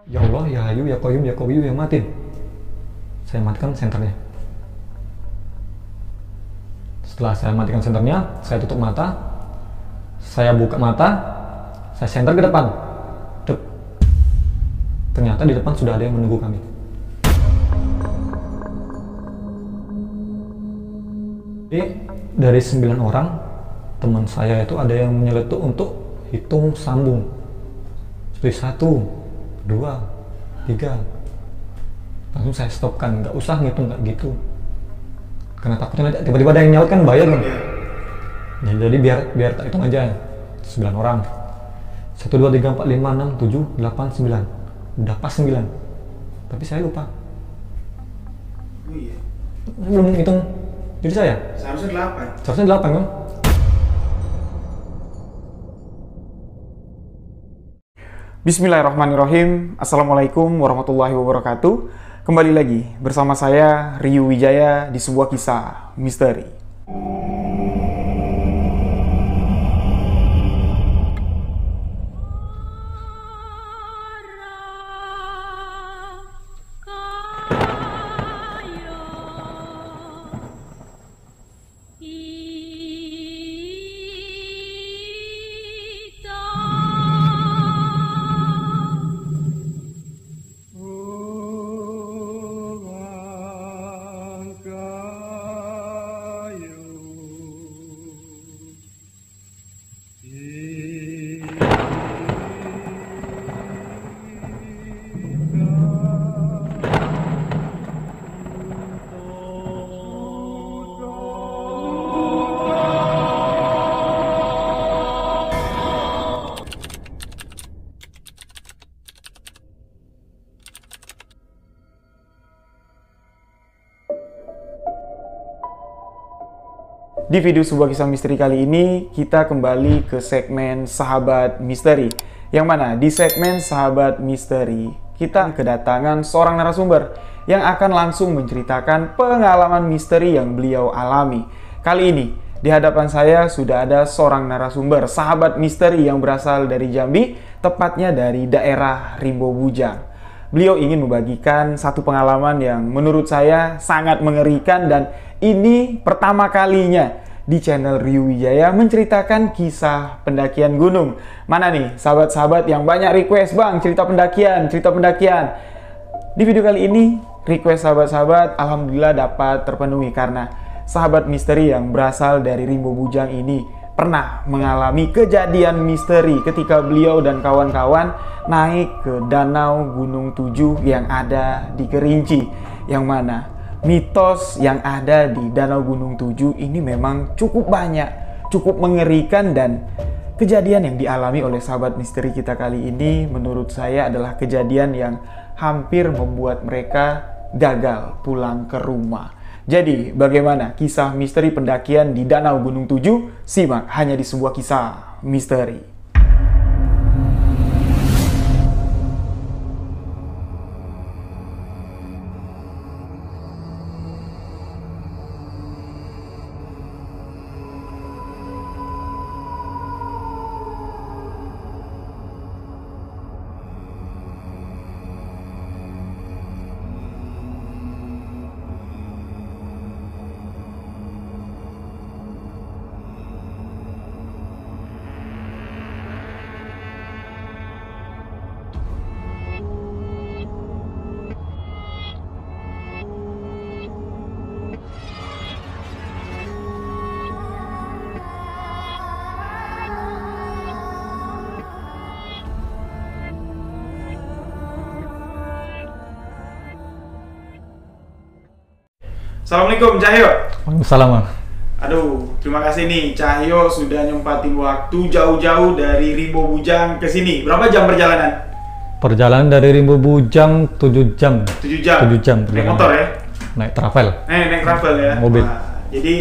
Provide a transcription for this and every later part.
Ya Allah, ya Hayu, ya Qayyum, ya Qawiyyu, ya Matin. Saya matikan senternya. Setelah saya matikan senternya, saya tutup mata. Saya buka mata. Saya senter ke depan. Dep. Ternyata di depan sudah ada yang menunggu kami. Jadi dari 9 orang, teman saya itu ada yang menyeletuk untuk hitung sambung. Seperti 1, 2, 3. Langsung saya stopkan, nggak usah ngitung kayak gitu. Karena takutnya nanti tiba-tiba ada yang nyaut kan bayar kan. Ya, jadi biar tak hitung aja. 9 orang. 1, 2, 3, 4, 5, 6, 7, 8, 9. Udah pas 9. Tapi saya lupa. Oh iya. Belum ngitung diri saya. Seharusnya 8. Seharusnya 8 kan? Bismillahirrahmanirrahim. Assalamualaikum warahmatullahi wabarakatuh. Kembali lagi bersama saya Ryu Wijaya di sebuah kisah misteri. Di video sebuah kisah misteri kali ini, kita kembali ke segmen Sahabat Misteri. Yang mana di segmen Sahabat Misteri, kita kedatangan seorang narasumber yang akan langsung menceritakan pengalaman misteri yang beliau alami. Kali ini, di hadapan saya sudah ada seorang narasumber, sahabat misteri yang berasal dari Jambi, tepatnya dari daerah Rimbo Bujang. Beliau ingin membagikan satu pengalaman yang menurut saya sangat mengerikan dan ini pertama kalinya di channel Ryu Wijaya menceritakan kisah pendakian gunung. Mana nih sahabat-sahabat yang banyak request, "Bang, cerita pendakian, cerita pendakian." Di video kali ini, request sahabat-sahabat alhamdulillah dapat terpenuhi karena sahabat misteri yang berasal dari Rimbo Bujang ini pernah mengalami kejadian misteri ketika beliau dan kawan-kawan naik ke Danau Gunung Tujuh yang ada di Kerinci, yang mana mitos yang ada di Danau Gunung Tujuh ini memang cukup banyak, cukup mengerikan, dan kejadian yang dialami oleh sahabat misteri kita kali ini menurut saya adalah kejadian yang hampir membuat mereka gagal pulang ke rumah. Jadi, bagaimana kisah misteri pendakian di Danau Gunung Tujuh? Simak hanya di sebuah kisah misteri. Assalamualaikum Cahyo. Waalaikumsalam, Bang. Aduh, terima kasih nih Cahyo sudah nyempatin waktu jauh-jauh dari Rimbo Bujang ke sini. Berapa jam perjalanan? Perjalanan dari Rimbo Bujang 7 jam. 7 jam. 7 jam. Naik motor ya? Naik travel. Naik travel ya. Mobil. Nah, jadi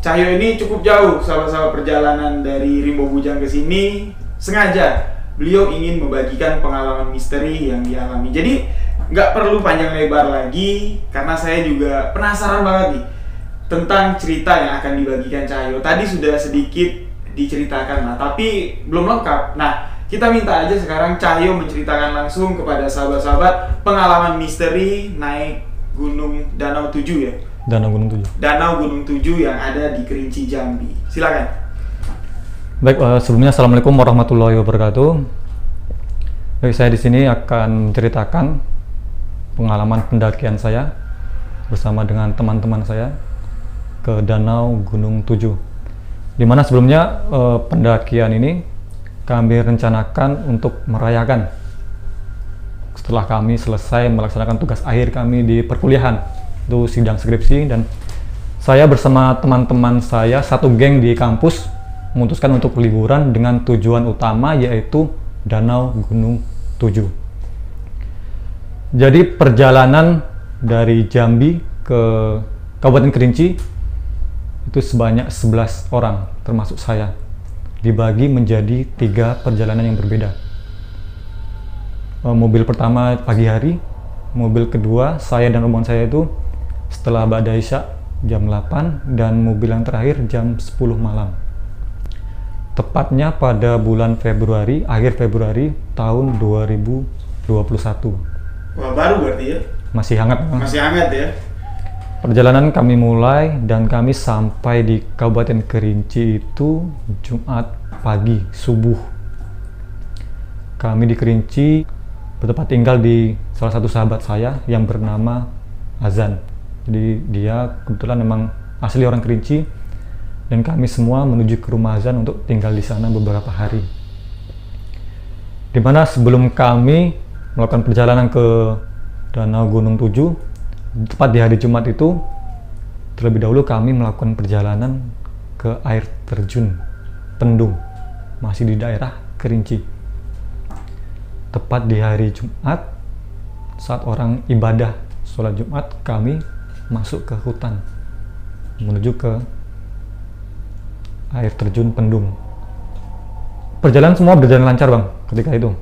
Cahyo ini cukup jauh sahabat-sahabat perjalanan dari Rimbo Bujang ke sini. Sengaja beliau ingin membagikan pengalaman misteri yang dialami. Jadi nggak perlu panjang lebar lagi karena saya juga penasaran banget nih tentang cerita yang akan dibagikan Cahyo. Tadi sudah sedikit diceritakan lah, tapi belum lengkap. Nah, Kita minta aja sekarang Cahyo menceritakan langsung kepada sahabat-sahabat pengalaman misteri naik Gunung Danau 7 ya. Danau Gunung 7. Danau Gunung 7 yang ada di Kerinci, Jambi. Silakan. Baik, sebelumnya Assalamualaikum warahmatullahi wabarakatuh. Baik, saya di sini akan menceritakan pengalaman pendakian saya bersama dengan teman-teman saya ke Danau Gunung 7. Dimana sebelumnya pendakian ini kami rencanakan untuk merayakan setelah kami selesai melaksanakan tugas akhir kami di perkuliahan, itu sidang skripsi, dan saya bersama teman-teman saya satu geng di kampus memutuskan untuk liburan dengan tujuan utama yaitu Danau Gunung 7. Jadi perjalanan dari Jambi ke Kabupaten Kerinci itu sebanyak 11 orang termasuk saya, dibagi menjadi 3 perjalanan yang berbeda. Mobil pertama pagi hari, mobil kedua saya dan rombongan saya itu setelah Ba'da Isya jam 8, dan mobil yang terakhir jam 10 malam. Tepatnya pada bulan Februari, akhir Februari tahun 2021. Wah, baru berarti ya? Masih hangat. Masih hangat ya? Perjalanan kami mulai dan kami sampai di Kabupaten Kerinci itu Jumat pagi, subuh. Kami di Kerinci bertempat tinggal di salah satu sahabat saya yang bernama Azan. Jadi dia kebetulan memang asli orang Kerinci, dan kami semua menuju ke rumah Azan untuk tinggal di sana beberapa hari. Dimana sebelum kami melakukan perjalanan ke Danau Gunung 7, tepat di hari Jumat itu, terlebih dahulu kami melakukan perjalanan ke air terjun Pendung, masih di daerah Kerinci. Tepat di hari Jumat, saat orang ibadah sholat Jumat, kami masuk ke hutan menuju ke air terjun Pendung. Perjalanan semua berjalan lancar, Bang, ketika itu.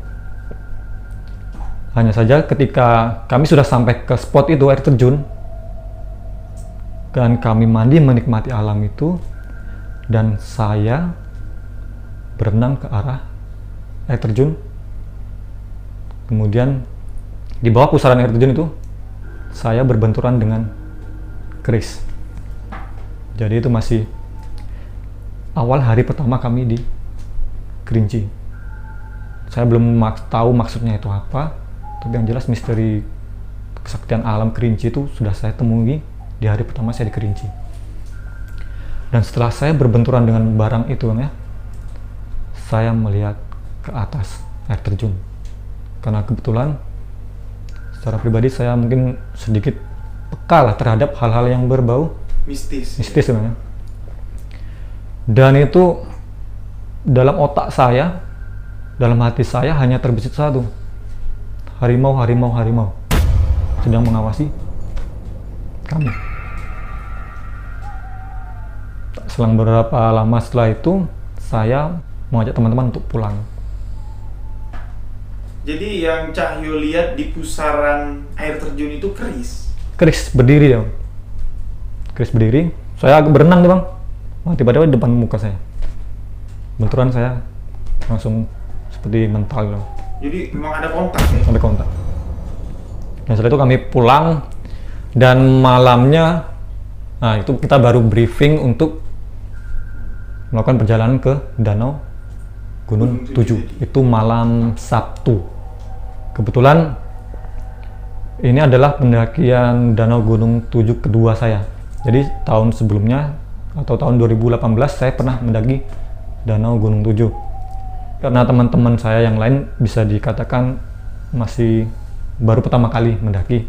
Hanya saja ketika kami sudah sampai ke spot itu, air terjun, dan kami mandi menikmati alam itu, dan saya berenang ke arah air terjun. Kemudian di bawah pusaran air terjun itu saya berbenturan dengan keris. Jadi itu masih awal hari pertama kami di Kerinci. Saya belum tahu maksudnya itu apa, tapi yang jelas misteri kesaktian alam Kerinci itu sudah saya temui di hari pertama saya di Kerinci. Dan setelah saya berbenturan dengan barang itu, Bang, ya, saya melihat ke atas air terjun. Karena kebetulan secara pribadi saya mungkin sedikit peka lah terhadap hal-hal yang berbau mistis sebenarnya. Dan itu dalam otak saya, dalam hati saya hanya terbesit satu: harimau sedang mengawasi kami. Selang beberapa lama setelah itu, saya mengajak teman-teman untuk pulang. Jadi yang Cahyo lihat di pusaran air terjun itu keris berdiri, ya. Keris berdiri. Saya agak berenang nih, Bang. Wah, tiba-tiba di depan muka saya. Benturan saya langsung seperti mental, gitu. Jadi memang ada kontak ya? Ada kontak. Dan setelah itu kami pulang, dan malamnya, nah itu kita baru briefing untuk melakukan perjalanan ke Danau Gunung 7. Itu malam Sabtu. Kebetulan ini adalah pendakian Danau Gunung 7 kedua saya. Jadi tahun sebelumnya atau tahun 2018 saya pernah mendaki Danau Gunung 7. Karena teman-teman saya yang lain bisa dikatakan masih baru pertama kali mendaki,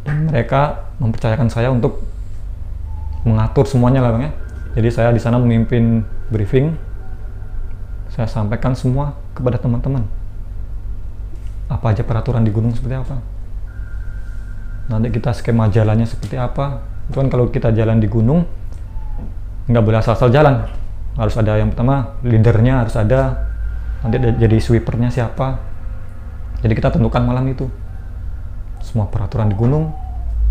dan mereka mempercayakan saya untuk mengatur semuanya lah, Bang, ya. Jadi saya di sana memimpin briefing. Saya sampaikan semua kepada teman-teman. Apa aja peraturan di gunung seperti apa. Nanti kita skema jalannya seperti apa. Itu kan kalau kita jalan di gunung nggak boleh asal-asal jalan. Harus ada yang pertama leadernya, harus ada. Nanti jadi sweepernya siapa. Jadi kita tentukan malam itu semua peraturan di gunung.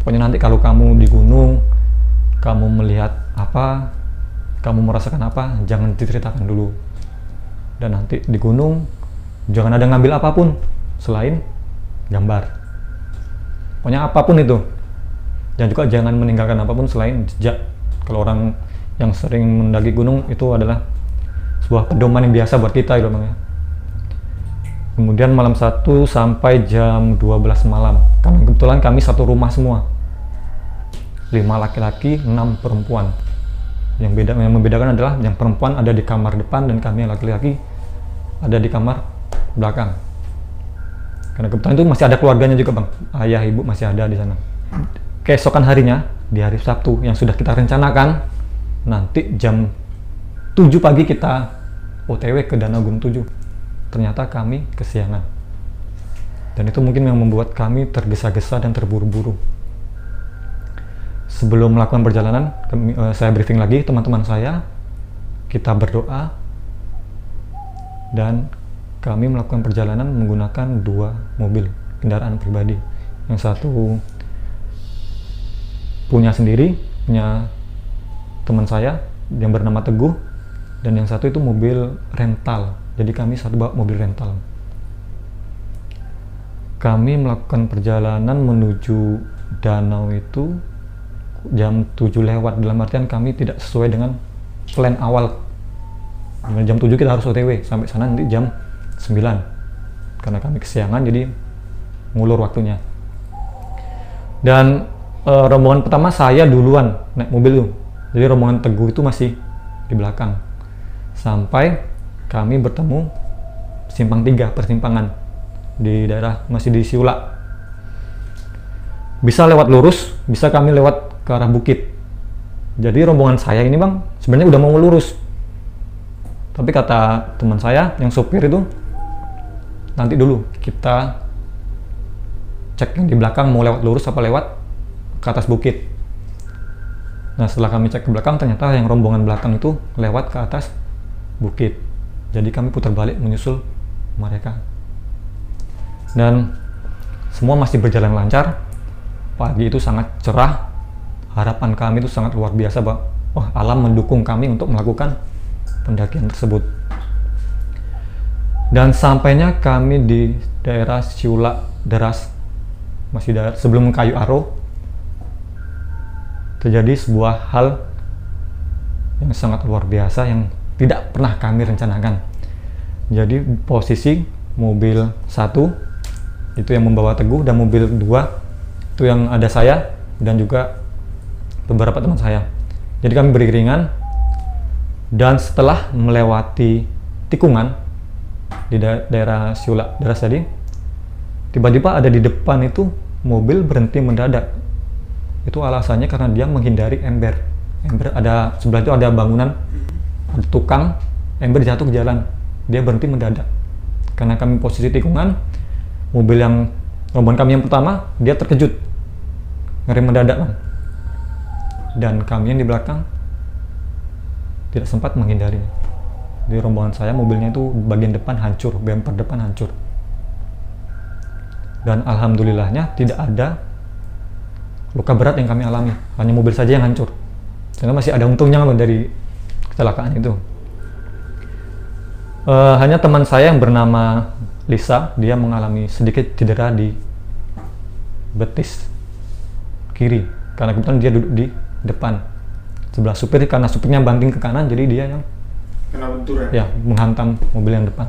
Pokoknya nanti kalau kamu di gunung, kamu melihat apa, kamu merasakan apa, jangan diceritakan dulu. Dan nanti di gunung Jangan ada ngambil apapun selain gambar. Pokoknya apapun itu. Dan juga jangan meninggalkan apapun selain jejak. Kalau orang yang sering mendaki gunung itu adalah sebuah pedoman yang biasa buat kita gitu Bang ya. Kemudian malam 1 sampai jam 12 malam. Karena kebetulan kami satu rumah semua. 5 laki-laki, 6 perempuan. Yang membedakan adalah yang perempuan ada di kamar depan dan kami yang laki-laki ada di kamar belakang. Karena kebetulan itu masih ada keluarganya juga Bang. Ayah, ibu masih ada di sana. Keesokan harinya, di hari Sabtu yang sudah kita rencanakan, nanti jam 7 pagi kita OTW ke Danau Gunung 7. Ternyata kami kesiangan. Dan itu mungkin yang membuat kami tergesa-gesa dan terburu-buru. Sebelum melakukan perjalanan, saya briefing lagi teman-teman saya. Kita berdoa. Dan kami melakukan perjalanan menggunakan 2 mobil kendaraan pribadi. Yang satu punya sendiri, punya teman saya yang bernama Teguh, dan yang satu itu mobil rental. Jadi kami satu bawa mobil rental. Kami melakukan perjalanan menuju danau itu jam 7 lewat, dalam artian kami tidak sesuai dengan plan awal. Jam 7 kita harus OTW, sampai sana nanti jam 9. Karena kami kesiangan jadi ngulur waktunya. Dan rombongan pertama saya duluan naik mobil tuh. Jadi rombongan Teguh itu masih di belakang. Sampai kami bertemu simpang 3, persimpangan di daerah masih di Siula. Bisa lewat lurus, bisa kami lewat ke arah bukit. Jadi rombongan saya ini Bang sebenarnya udah mau lurus. Tapi kata teman saya yang sopir itu, nanti dulu kita cek yang di belakang mau lewat lurus apa lewat ke atas bukit. Nah setelah kami cek ke belakang, ternyata yang rombongan belakang itu lewat ke atas bukit. Jadi kami putar balik menyusul mereka. Dan semua masih berjalan lancar. Pagi itu sangat cerah. Harapan kami itu sangat luar biasa, Bang. Wah, alam mendukung kami untuk melakukan pendakian tersebut. Dan sampainya kami di daerah Siula Deras, masih sebelum Kayu Aro, terjadi sebuah hal yang sangat luar biasa yang tidak pernah kami rencanakan. Jadi posisi mobil 1 itu yang membawa Teguh, dan mobil 2 itu yang ada saya dan juga beberapa teman saya. Jadi kami beriringan, dan setelah melewati tikungan di daerah Siula Deras tadi, tiba-tiba ada di depan itu mobil berhenti mendadak. Itu alasannya karena dia menghindari ember. Ember ada sebelah itu ada bangunan, ada tukang, ember jatuh ke jalan. Dia berhenti mendadak. Karena kami posisi tikungan, mobil yang rombongan kami yang pertama dia terkejut, ngerem mendadak, Bang. Dan kami yang di belakang tidak sempat menghindari. Di rombongan saya mobilnya itu bagian depan hancur, bumper depan hancur. Dan alhamdulillahnya tidak ada luka berat yang kami alami, hanya mobil saja yang hancur. Karena masih ada untungnya dari kecelakaan itu. Hanya teman saya yang bernama Lisa, dia mengalami sedikit cedera di betis kiri, karena kebetulan dia duduk di depan sebelah supir, karena supirnya banting ke kanan, jadi dia yang kena benturan. Ya, menghantam mobil yang depan.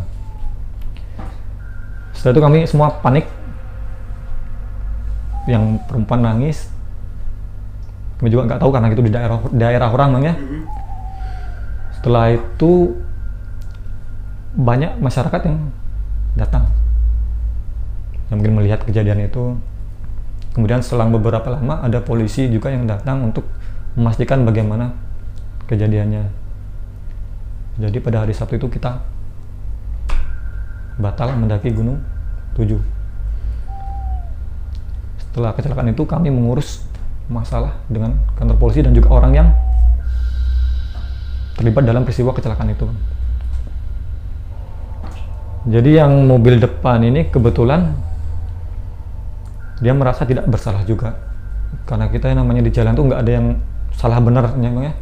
Setelah itu kami semua panik. Yang perempuan nangis. Kami juga nggak tahu karena itu di daerah orang, Bang, ya. Setelah itu banyak masyarakat yang datang, yang mungkin melihat kejadian itu. Kemudian selang beberapa lama ada polisi juga yang datang untuk memastikan bagaimana kejadiannya. Jadi pada hari Sabtu itu kita batal mendaki Gunung 7. Setelah kecelakaan itu kami mengurus masalah dengan kantor polisi dan juga orang yang terlibat dalam peristiwa kecelakaan itu. Jadi yang mobil depan ini kebetulan dia merasa tidak bersalah juga, karena kita yang namanya di jalan tuh nggak ada yang salah benar, ya.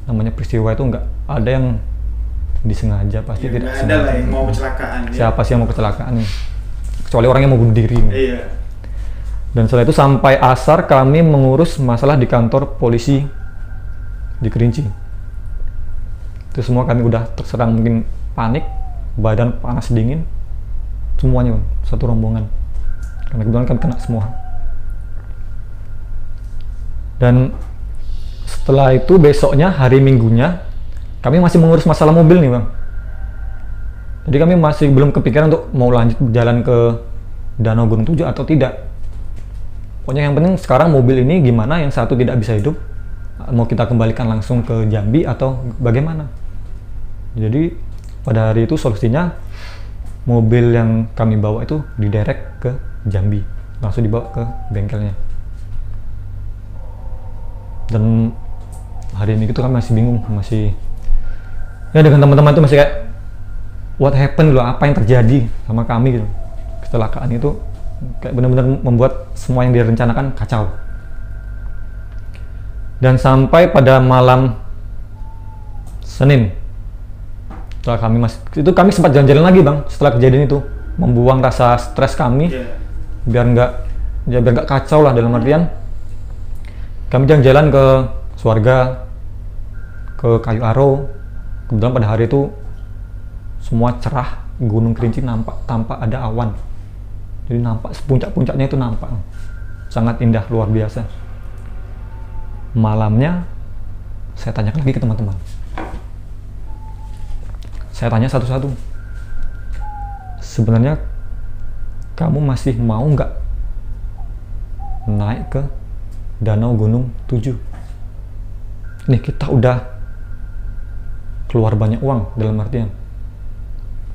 Namanya peristiwa itu nggak ada yang disengaja, pasti Ya, tidak nggak ada lah sengaja. yang mau kecelakaan. Ya. Siapa sih yang mau kecelakaan nih? Kecuali orang yang mau bunuh diri. Iya. Dan setelah itu sampai asar kami mengurus masalah di kantor polisi di Kerinci. Itu semua kami udah terserang, mungkin panik, badan panas dingin, semuanya Bang, satu rombongan. Karena kebetulan kan kena semua. Dan setelah itu besoknya, hari Minggunya, kami masih mengurus masalah mobil nih Bang. Jadi kami masih belum kepikiran untuk mau lanjut jalan ke Danau Gunung Tujuh atau tidak. Pokoknya yang penting sekarang mobil ini gimana, yang satu tidak bisa hidup, mau kita kembalikan langsung ke Jambi atau bagaimana. Jadi pada hari itu solusinya mobil yang kami bawa itu diderek ke Jambi, langsung dibawa ke bengkelnya. Dan hari ini itu kami masih bingung, masih ya dengan teman-teman itu masih kayak what happened loh, apa yang terjadi sama kami gitu. Kecelakaan itu kayak benar-benar membuat semua yang direncanakan kacau. Dan sampai pada malam Senin, setelah kami sempat jalan-jalan lagi Bang setelah kejadian itu, membuang rasa stres kami. Iya. biar nggak kacau lah, dalam artian kami jalan-jalan ke Suarga, ke Kayu Aro. Kebetulan pada hari itu semua cerah, Gunung Kerinci nampak tanpa ada awan, jadi nampak puncak-puncaknya itu nampak sangat indah, luar biasa. Malamnya saya tanya lagi ke teman-teman, saya tanya satu-satu, sebenarnya kamu masih mau nggak naik ke Danau Gunung Tujuh? Nih kita udah keluar banyak uang, dalam artian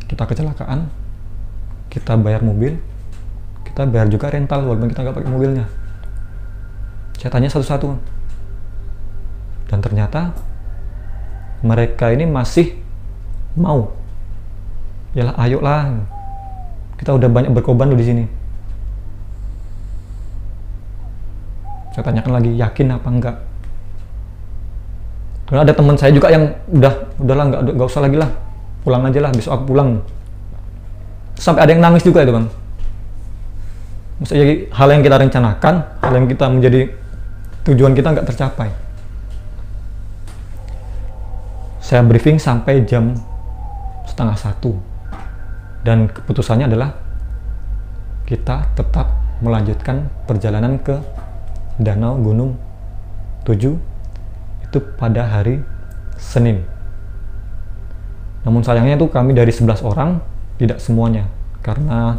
kita kecelakaan, kita bayar mobil, kita bayar juga rental walaupun kita nggak pakai mobilnya. Saya tanya satu-satu, dan ternyata mereka ini masih mau. Yalah, ayolah, kita udah banyak berkorban di sini. Saya tanyakan lagi, yakin apa enggak? Karena ada teman saya juga yang udahlah, nggak usah lagi lah, pulang aja lah, besok aku pulang. Sampai ada yang nangis juga itu Bang. Maksudnya hal yang kita rencanakan, hal yang kita menjadi tujuan kita nggak tercapai. Saya briefing sampai jam 12:30, dan keputusannya adalah kita tetap melanjutkan perjalanan ke Danau Gunung Tujuh itu pada hari Senin. Namun sayangnya itu kami dari 11 orang, tidak semuanya, karena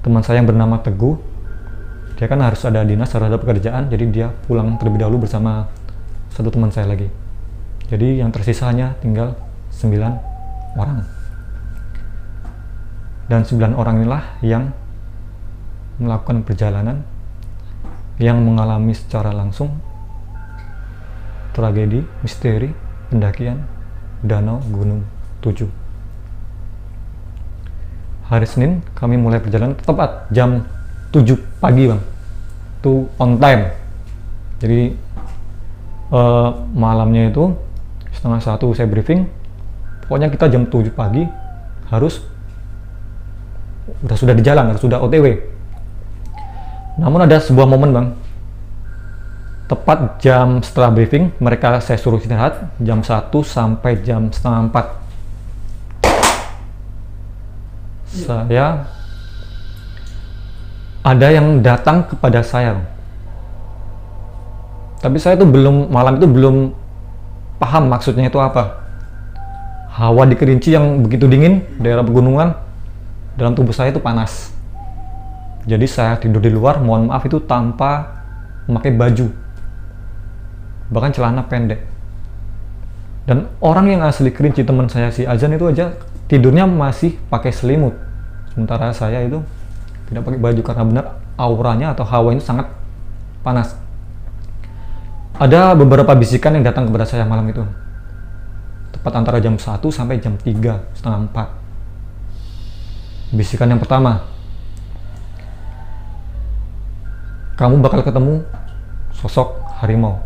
teman saya yang bernama Teguh, dia kan harus ada dinas, harus ada pekerjaan, jadi dia pulang terlebih dahulu bersama satu teman saya lagi. Jadi yang tersisa hanya tinggal 9 orang. Dan 9 orang inilah yang melakukan perjalanan, yang mengalami secara langsung tragedi misteri pendakian Danau Gunung Tujuh. Hari Senin kami mulai perjalanan tepat jam 7 pagi Bang, itu on time. Jadi malamnya itu 12:30 saya briefing, pokoknya kita jam 7 pagi harus sudah di jalan, harus sudah OTW. Namun ada sebuah momen Bang, tepat jam setelah briefing, saya suruh istirahat jam 1 sampai jam 3:30. Saya ada yang datang kepada saya, tapi saya tuh malam itu belum paham maksudnya itu apa. Hawa di Kerinci yang begitu dingin, daerah pegunungan, dalam tubuh saya itu panas. Jadi saya tidur di luar, mohon maaf itu tanpa memakai baju, bahkan celana pendek. Dan orang yang asli Kerinci, teman saya si Azan itu aja tidurnya masih pakai selimut, sementara saya itu tidak pakai baju karena benar auranya atau hawa itu sangat panas. Ada beberapa bisikan yang datang kepada saya malam itu, tepat antara jam 1 sampai jam 3, setengah 4. Bisikan yang pertama, kamu bakal ketemu sosok harimau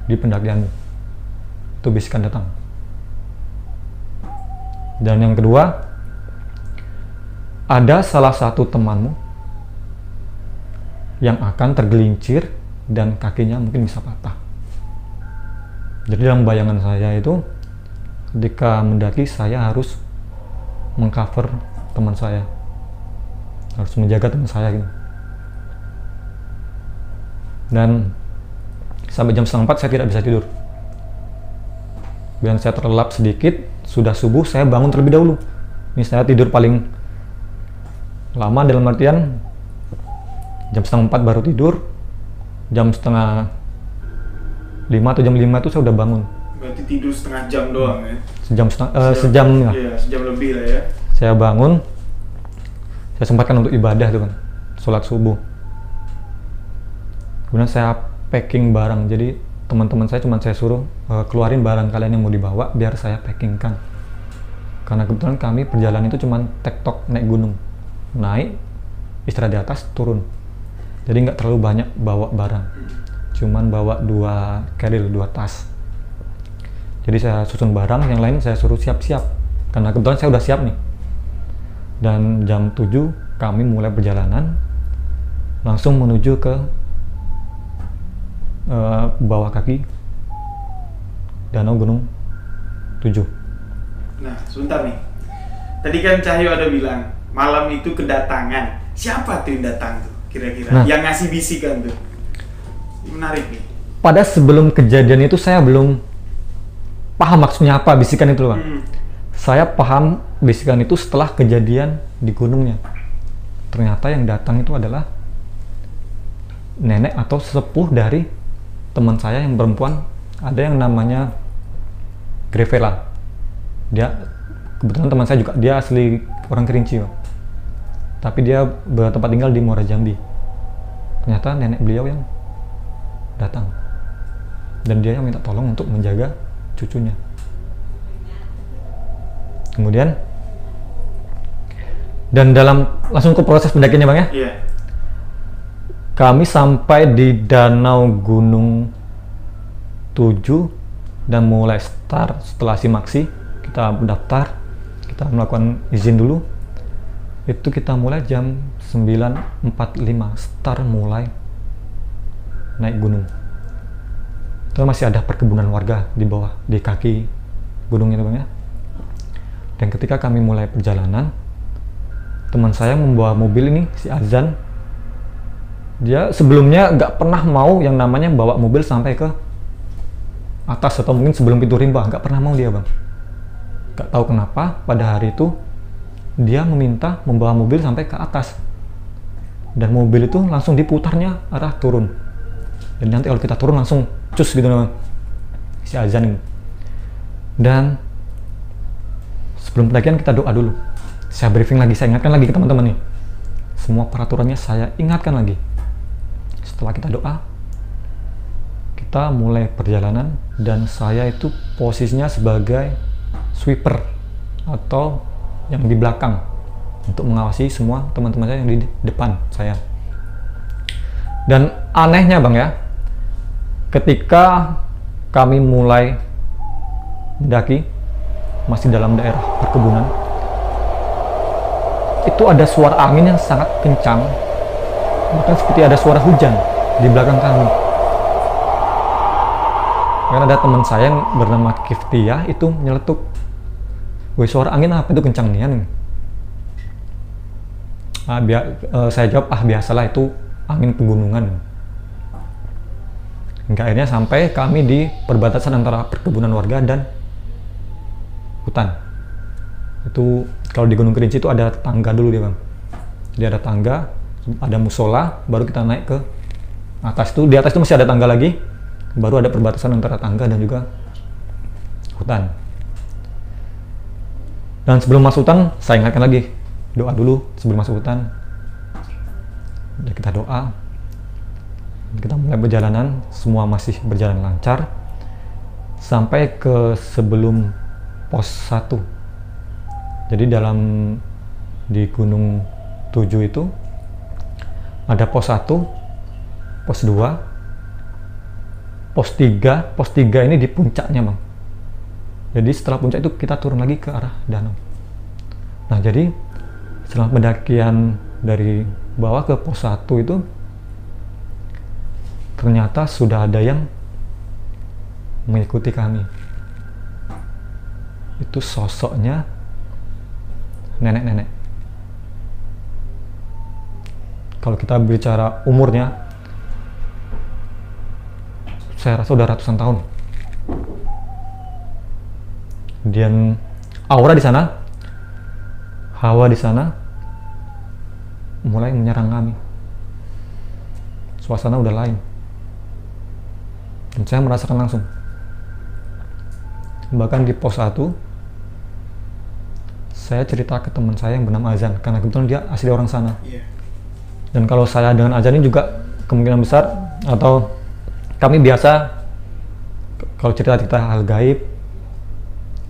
di pendakianmu. Itu bisikan datang. Dan yang kedua, ada salah satu temanmu yang akan tergelincir dan kakinya mungkin bisa patah. Jadi dalam bayangan saya itu, ketika mendaki saya harus mengcover teman saya, harus menjaga teman saya gitu. Dan sampai jam 3:30 saya tidak bisa tidur. Dan saya terlelap sedikit, sudah subuh saya bangun terlebih dahulu. Ini saya tidur paling lama dalam artian jam 3:30 baru tidur, jam 4:30 atau jam 5 itu saya udah bangun. Berarti tidur setengah jam doang ya? Sejam ya. Iya, sejam lebih lah ya. Saya bangun, saya sempatkan untuk ibadah tuh kan, sholat subuh. Kemudian saya packing barang, jadi teman-teman saya cuma saya suruh keluarin barang kalian yang mau dibawa biar saya packingkan. Karena kebetulan kami perjalanan itu cuma tektok naik gunung, naik, istirahat di atas, turun. Jadi nggak terlalu banyak bawa barang, cuman bawa 2 carrier, 2 tas. Jadi saya susun barang, yang lain saya suruh siap-siap. Karena kebetulan saya udah siap nih. Dan jam 7 kami mulai perjalanan, langsung menuju ke bawah kaki Danau Gunung 7. Nah, sebentar nih. Tadi kan Cahyo ada bilang, malam itu kedatangan. Siapa tuh yang datang tuh kira-kira? Nah, yang ngasih bisikan tuh. Menarik nih. pada sebelum kejadian itu saya belum paham maksudnya apa bisikan itu, Bang. Saya paham bisikan itu setelah kejadian di gunungnya. Ternyata yang datang itu adalah nenek atau sesepuh dari teman saya yang perempuan, ada yang namanya Grevela. Dia kebetulan teman saya juga, dia asli orang Kerinci, Bang. Tapi dia bertempat tinggal di Muara Jambi. Ternyata nenek beliau yang datang. Dan dia yang minta tolong untuk menjaga cucunya. Kemudian dan langsung ke proses pendakiannya, Bang ya. Iya. Kami sampai di Danau Gunung 7 dan mulai start setelah simaksi. Kita mendaftar, kita melakukan izin dulu. Itu kita mulai jam 9.45 start mulai naik gunung. Itu masih ada perkebunan warga di bawah, di kaki gunungnya, Bang ya. Dan ketika kami mulai perjalanan, teman saya membawa mobil ini, si Azan. Dia sebelumnya nggak pernah mau yang namanya bawa mobil sampai ke atas atau mungkin sebelum pintu rimba, nggak pernah mau dia, Bang. Nggak tahu kenapa pada hari itu dia meminta membawa mobil sampai ke atas. Dan mobil itu langsung diputarnya arah turun. Dan nanti kalau kita turun langsung cus gitu, Bang. Si Azan ini. Dan sebelum pendakian kita doa dulu. Saya briefing lagi, saya ingatkan lagi ke teman-teman nih. Semua peraturannya saya ingatkan lagi. Setelah kita doa, kita mulai perjalanan dan saya itu posisinya sebagai sweeper atau yang di belakang untuk mengawasi semua teman-teman saya yang di depan saya. Dan anehnya, Bang ya, ketika kami mulai mendaki masih dalam daerah perkebunan, itu ada suara angin yang sangat kencang, bahkan seperti ada suara hujan di belakang kami. Karena ada teman saya yang bernama Kiftiah itu nyeletuk, "Woi, suara angin apa itu kencang nian?" Saya jawab, biasalah itu angin pegunungan. Hingga akhirnya sampai kami di perbatasan antara perkebunan warga dan hutan. Itu kalau di Gunung Kerinci itu ada tangga dulu dia, Bang. Jadi ada tangga, ada musola, baru kita naik ke atas. Itu di atas itu masih ada tangga lagi, baru ada perbatasan antara tangga dan juga hutan. Dan sebelum masuk hutan, saya ingatkan lagi, doa dulu sebelum masuk hutan. Jadi kita doa, kita mulai perjalanan, semua masih berjalan lancar sampai ke sebelum pos 1. Jadi di Gunung 7 itu ada pos 1, pos 2, pos 3. Pos 3 ini di puncaknya, Bang. Jadi setelah puncak itu kita turun lagi ke arah danau. Nah jadi setelah pendakian dari bawah ke pos 1 itu ternyata sudah ada yang mengikuti kami. Itu sosoknya nenek-nenek. Kalau kita bicara umurnya, saya rasa udah ratusan tahun. Dan aura di sana, hawa di sana mulai menyerang kami. Suasana udah lain. Dan saya merasakan langsung. Bahkan di pos 1, saya cerita ke teman saya yang bernama Azan, karena kebetulan dia asli orang sana. Dan kalau saya dengan Azan ini juga kemungkinan besar, atau kami biasa kalau cerita-cerita hal gaib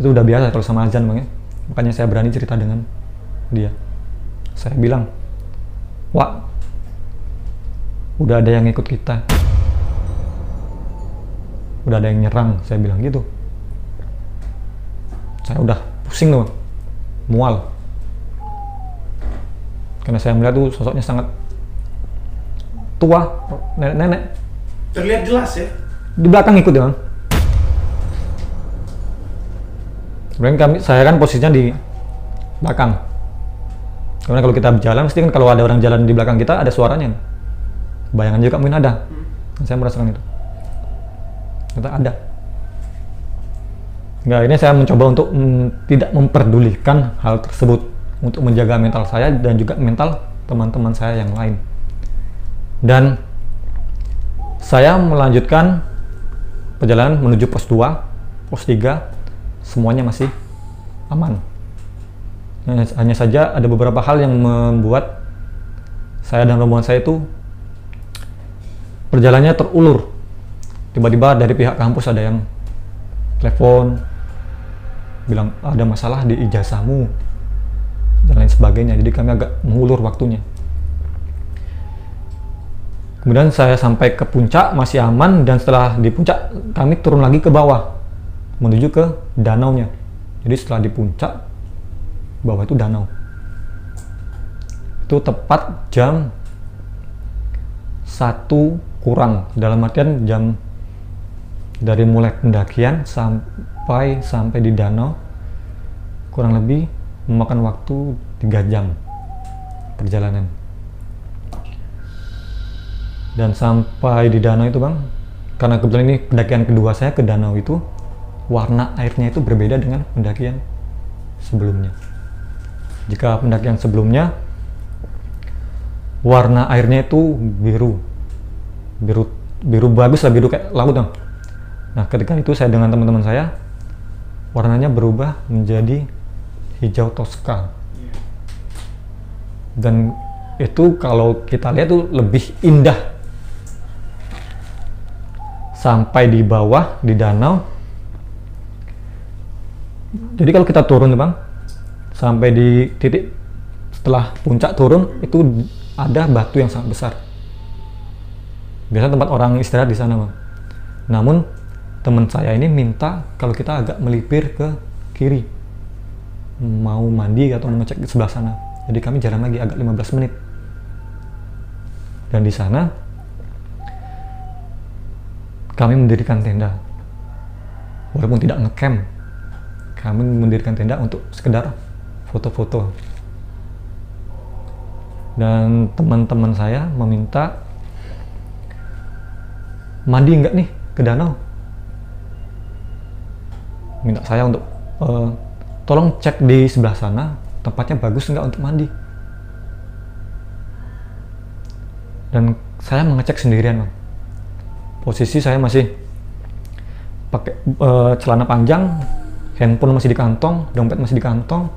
itu udah biasa kalau sama Azan bang ya. Makanya saya berani cerita dengan dia. Saya bilang, Wak, udah ada yang ikut kita, udah ada yang nyerang. Saya bilang gitu. Saya udah pusing tuh, mual, karena saya melihat tuh sosoknya sangat tua, nenek-nenek. Terlihat jelas ya? Di belakang ikut ya bang. Sebenarnya saya kan posisinya di belakang. Karena kalau kita berjalan, mesti kan kalau ada orang jalan di belakang kita ada suaranya. Bayangan juga mungkin ada. Saya merasakan itu. Ternyata ada. Nggak, ini saya mencoba untuk tidak memperdulikan hal tersebut, untuk menjaga mental saya dan juga mental teman-teman saya yang lain. Dan saya melanjutkan perjalanan menuju pos 2, pos 3, semuanya masih aman. Hanya saja ada beberapa hal yang membuat saya dan rombongan saya itu perjalanannya terulur. Tiba-tiba dari pihak kampus ada yang telepon, bilang ada masalah di ijazahmu dan lain sebagainya. Jadi kami agak mengulur waktunya. Kemudian saya sampai ke puncak masih aman, dan setelah di puncak kami turun lagi ke bawah menuju ke danaunya. Jadi setelah di puncak, bawah itu danau. Itu tepat jam 1 kurang, dalam artian jam dari mulai pendakian sampai di danau kurang lebih memakan waktu 3 jam perjalanan. Dan sampai di danau itu bang, karena kebetulan ini pendakian kedua saya ke danau itu, warna airnya itu berbeda dengan pendakian sebelumnya. Jika pendakian sebelumnya warna airnya itu biru bagus lah, biru kayak laut bang. Nah ketika itu saya dengan teman-teman saya, warnanya berubah menjadi hijau toska. Dan itu kalau kita lihat tuh lebih indah. Sampai di bawah di danau, jadi kalau kita turun bang, sampai di titik setelah puncak turun itu ada batu yang sangat besar. Biasanya tempat orang istirahat di sana bang. Namun teman saya ini minta kalau kita agak melipir ke kiri, mau mandi atau mau ngecek di sebelah sana. Jadi kami jalan lagi agak 15 menit. Dan di sana kami mendirikan tenda. Walaupun tidak ngecamp, kami mendirikan tenda untuk sekedar foto-foto. Dan teman-teman saya meminta, mandi nggak nih ke danau? Minta saya untuk tolong cek di sebelah sana tempatnya bagus nggak untuk mandi. Dan saya mengecek sendirian bang. Posisi saya masih pakai celana panjang, handphone masih di kantong, dompet masih di kantong.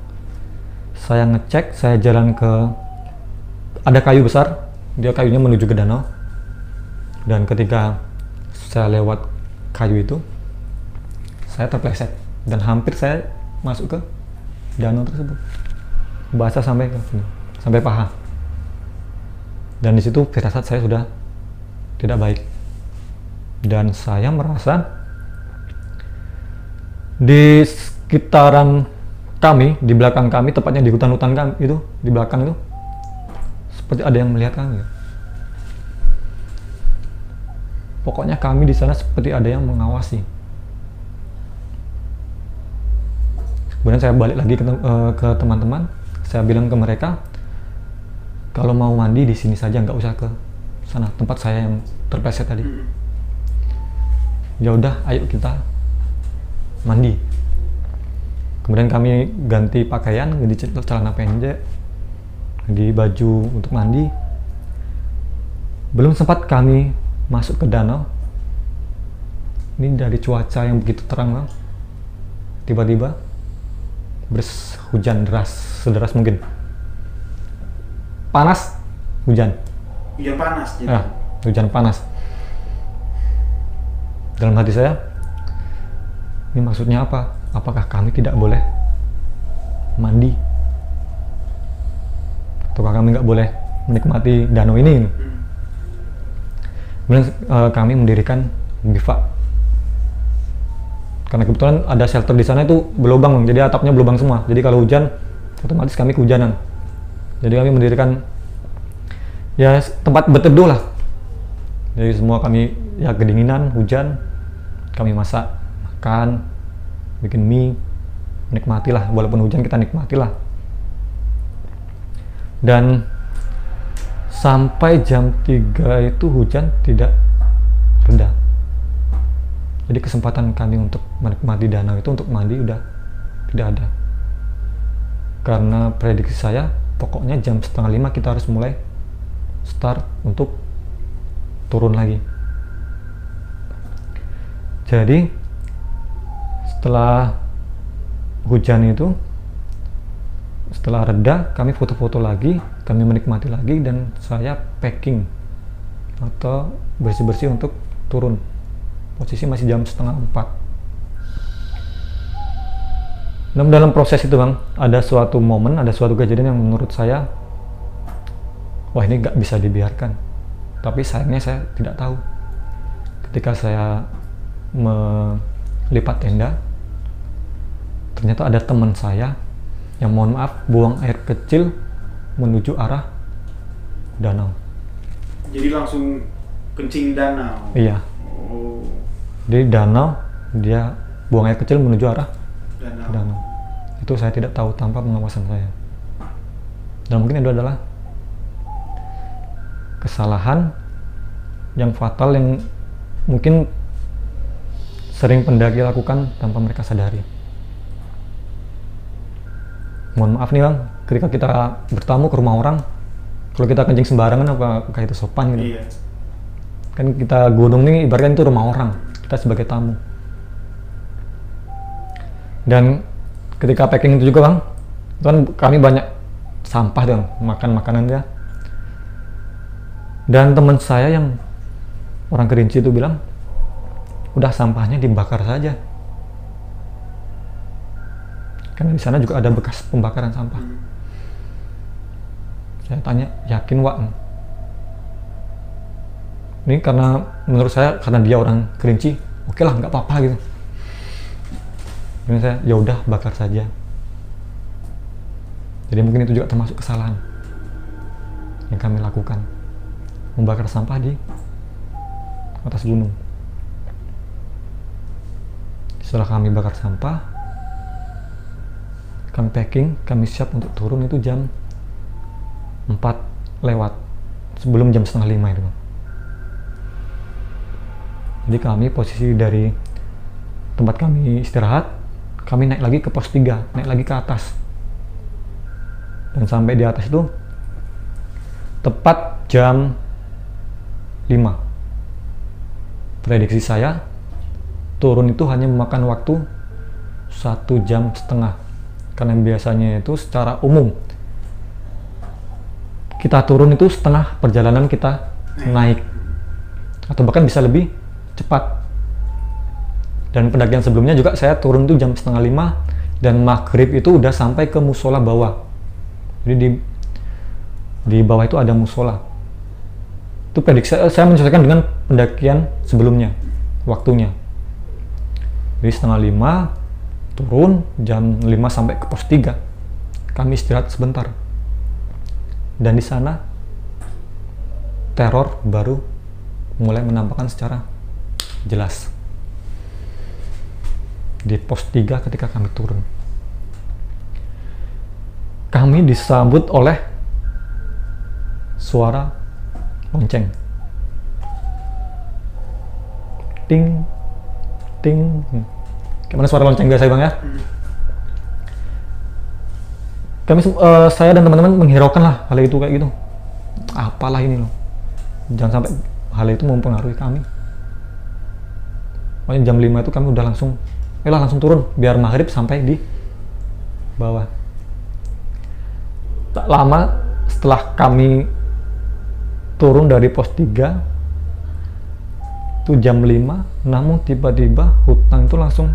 Saya ngecek, saya jalan ke, ada kayu besar, dia kayunya menuju ke danau. Dan ketika saya lewat kayu itu, saya terpleset dan hampir saya masuk ke danau tersebut. Basah sampai ke sini, sampai paha. Dan di situ firasat saya sudah tidak baik. Dan saya merasa di sekitaran kami, di belakang kami, tepatnya di hutan-hutan kami itu, di belakang itu seperti ada yang melihat kami. Pokoknya kami di sana seperti ada yang mengawasi. Kemudian saya balik lagi ke teman-teman, saya bilang ke mereka, kalau mau mandi di sini saja, nggak usah ke sana tempat saya yang terpleset tadi. Ya udah, ayo kita mandi. Kemudian kami ganti pakaian, ganti celana pendek, ganti baju untuk mandi. Belum sempat kami masuk ke danau, ini dari cuaca yang begitu terang, Bang, tiba-tiba hujan deras, sederas mungkin. Panas, hujan. Hujan panas gitu. Hujan panas. Dalam hati saya, ini maksudnya apa? Apakah kami tidak boleh mandi? Ataukah kami nggak boleh menikmati danau ini? Kemudian kami mendirikan bivak. Karena kebetulan ada shelter di sana itu berlubang, jadi atapnya berlubang semua. Jadi kalau hujan, otomatis kami kehujanan. Jadi kami mendirikan ya tempat berteduh lah. Jadi semua kami ya kedinginan, hujan, kami masak, makan, bikin mie, nikmatilah. Walaupun hujan kita nikmatilah. Dan sampai jam 3 itu hujan tidak reda. Jadi kesempatan kami untuk menikmati danau itu untuk mandi udah tidak ada. Karena prediksi saya, pokoknya jam 4:30 kita harus mulai start untuk turun lagi. Jadi setelah hujan itu, setelah reda, kami foto-foto lagi, kami menikmati lagi, dan saya packing atau bersih-bersih untuk turun. Posisi masih jam 3:30. Namun dalam proses itu, Bang, ada suatu momen, ada suatu kejadian yang menurut saya, wah ini nggak bisa dibiarkan. Tapi sayangnya saya tidak tahu. Ketika saya melipat tenda, ternyata ada teman saya yang, mohon maaf, buang air kecil menuju arah danau. Jadi langsung kencing danau? Iya. Oh. Jadi danau, dia buang air kecil menuju arah danau. Itu saya tidak tahu tanpa pengawasan saya. Dan mungkin itu adalah kesalahan yang fatal yang mungkin sering pendaki lakukan tanpa mereka sadari. Mohon maaf nih, Bang, ketika kita bertamu ke rumah orang, kalau kita kencing sembarangan apakah itu sopan gitu? Iya. Kan kita gunung nih ibaratnya itu rumah orang, kita sebagai tamu. Dan ketika packing itu juga, Bang, itu kan kami banyak sampah dong, makan makanan dia. Dan teman saya yang orang Kerinci itu bilang, udah sampahnya dibakar saja. Karena di sana juga ada bekas pembakaran sampah. Saya tanya, yakin, Wak? Ini karena menurut saya, karena dia orang Kerinci, oke lah, nggak apa-apa gitu. Jadi saya, ya udah bakar saja. Jadi mungkin itu juga termasuk kesalahan yang kami lakukan, membakar sampah di atas gunung. Setelah kami bakar sampah, kami packing, kami siap untuk turun itu jam 4 lewat, sebelum jam 4:30 itu. Jadi kami posisi dari tempat kami istirahat, kami naik lagi ke pos 3, naik lagi ke atas. Dan sampai di atas itu tepat jam 5. Prediksi saya, turun itu hanya memakan waktu 1,5 jam. Karena biasanya itu secara umum kita turun itu setengah perjalanan kita naik, atau bahkan bisa lebih cepat. Dan pendakian sebelumnya juga saya turun itu jam 4:30, dan maghrib itu udah sampai ke musola bawah. Jadi di bawah itu ada musola. Itu prediksi saya menyesuaikan dengan pendakian sebelumnya waktunya. Jadi 4:30 turun jam 5 sampai ke pos 3. Kami istirahat sebentar. Dan di sana teror baru mulai menampakkan secara jelas. Di pos 3 ketika kami turun, kami disambut oleh suara lonceng. Ting, ting. Gimana suara lonceng biasa Bang ya? Kami, saya dan teman-teman menghiraukan lah hal itu kayak gitu. Apalah ini loh. Jangan sampai hal itu mempengaruhi kami. Pokoknya jam 5 itu kami udah langsung, langsung turun biar maghrib sampai di bawah. Tak lama setelah kami turun dari pos 3 itu jam 5, namun tiba-tiba hutan itu langsung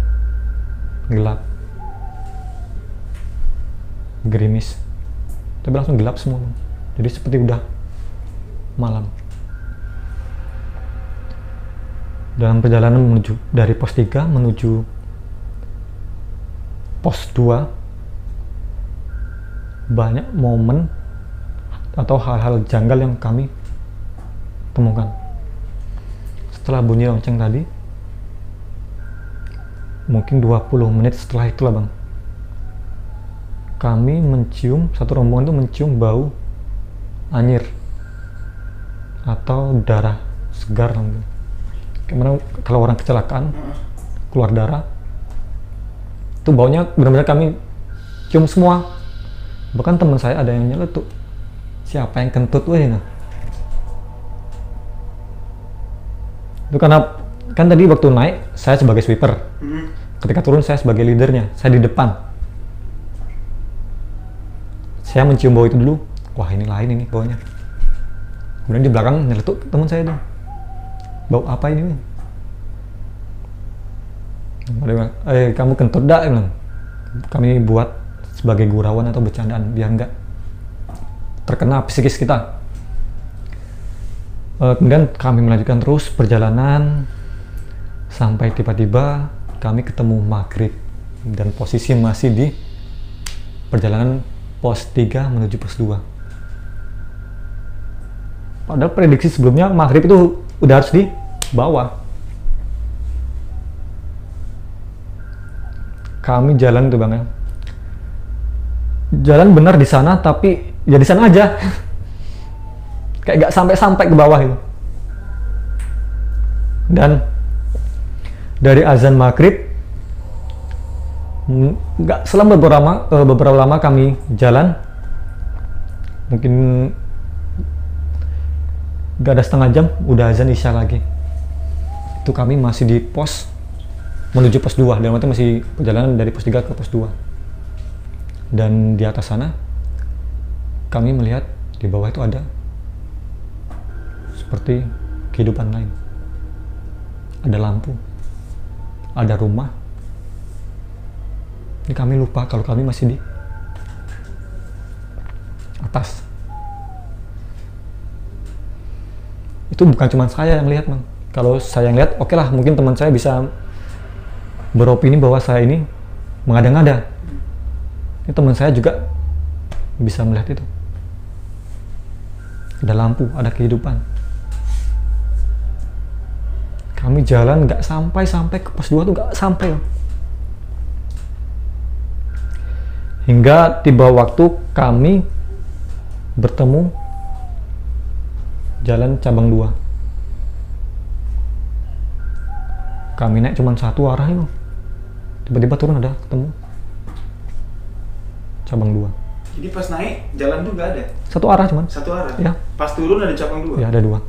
gelap, gerimis, tapi langsung gelap semua, jadi seperti udah malam. Dalam perjalanan menuju dari pos 3 menuju pos 2, banyak momen atau hal-hal janggal yang kami temukan. Setelah bunyi lonceng tadi, mungkin 20 menit setelah itulah Bang, kami mencium, satu rombongan itu mencium bau anyir atau darah segar. Gimana kalau orang kecelakaan keluar darah, itu baunya benar-benar kami cium semua. Bahkan teman saya ada yang nyeletuk, siapa yang kentut weh nah. Itu karena kan tadi waktu naik saya sebagai sweeper, ketika turun saya sebagai leadernya, saya di depan. Saya mencium bau itu dulu, wah ini lain ini baunya. Kemudian di belakang nyeletuk teman saya tuh, bau apa ini? Dia bilang, kamu kentut dah, bilang. Kami buat sebagai gurauan atau bercandaan biar nggak terkena psikis kita. Kemudian kami melanjutkan terus perjalanan sampai tiba-tiba kami ketemu maghrib dan posisi masih di perjalanan pos 3 menuju pos 2. Padahal prediksi sebelumnya maghrib itu udah harus di bawah. Kami jalan tuh Bang ya, jalan benar di sana, tapi ya di sana aja. Kayak nggak sampai ke bawah itu. Dan dari azan maghrib nggak selama beberapa lama kami jalan, mungkin nggak ada setengah jam udah azan isya lagi. Itu kami masih di pos menuju pos 2, dan waktu masih perjalanan dari pos 3 ke pos 2. Dan di atas sana kami melihat di bawah itu ada seperti kehidupan lain. Ada lampu, ada rumah. Ini kami lupa kalau kami masih di atas. Itu bukan cuma saya yang lihat Bang. Kalau saya yang lihat, oke lah, mungkin teman saya bisa beropini bahwa saya ini mengada-ngada. Ini teman saya juga bisa melihat itu. Ada lampu, ada kehidupan. Kami jalan nggak sampai ke pos 2 tuh nggak sampai. Hingga tiba waktu kami bertemu jalan cabang 2. Kami naik cuma satu arah itu. Tiba-tiba turun ada ketemu cabang 2. Jadi pas naik jalan tuh nggak ada? Satu arah cuman. Satu arah? Ya. Pas turun ada cabang 2? Ya ada 2.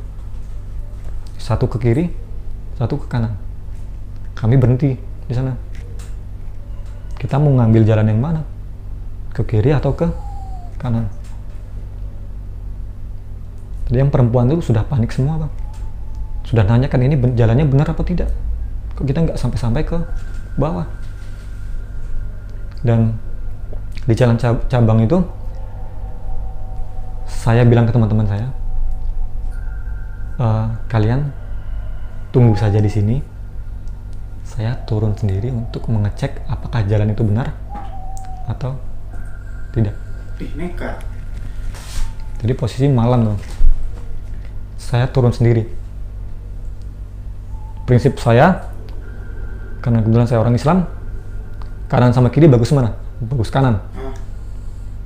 Satu ke kiri, satu ke kanan. Kami berhenti di sana. Kita mau ngambil jalan yang mana? Ke kiri atau ke kanan? Tadi yang perempuan itu sudah panik semua Bang. Sudah nanya kan ini jalannya benar apa tidak? Kok kita nggak sampai ke bawah? Dan di jalan cabang itu saya bilang ke teman-teman saya, kalian tunggu saja di sini, saya turun sendiri untuk mengecek apakah jalan itu benar atau tidak. Nekat. Jadi posisi malam tuh. Saya turun sendiri. Prinsip saya, karena kebetulan saya orang Islam, kanan sama kiri bagus mana? Bagus kanan.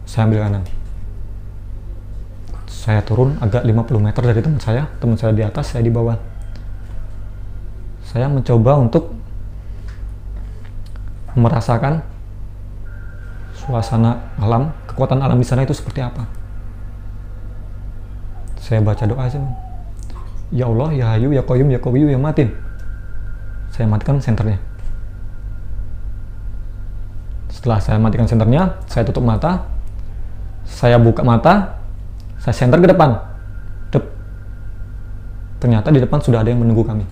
Saya ambil kanan. Saya turun agak 50 meter dari teman saya di atas, saya di bawah. Saya mencoba untuk merasakan suasana alam, kekuatan alam di sana itu seperti apa. Saya baca doa aja, ya Allah, ya Hayu, ya Qayyum, ya Qawiyyu, ya Matin. Saya matikan senternya. Setelah saya matikan senternya, saya tutup mata, saya buka mata, saya senter ke depan. Ternyata di depan sudah ada yang menunggu kami.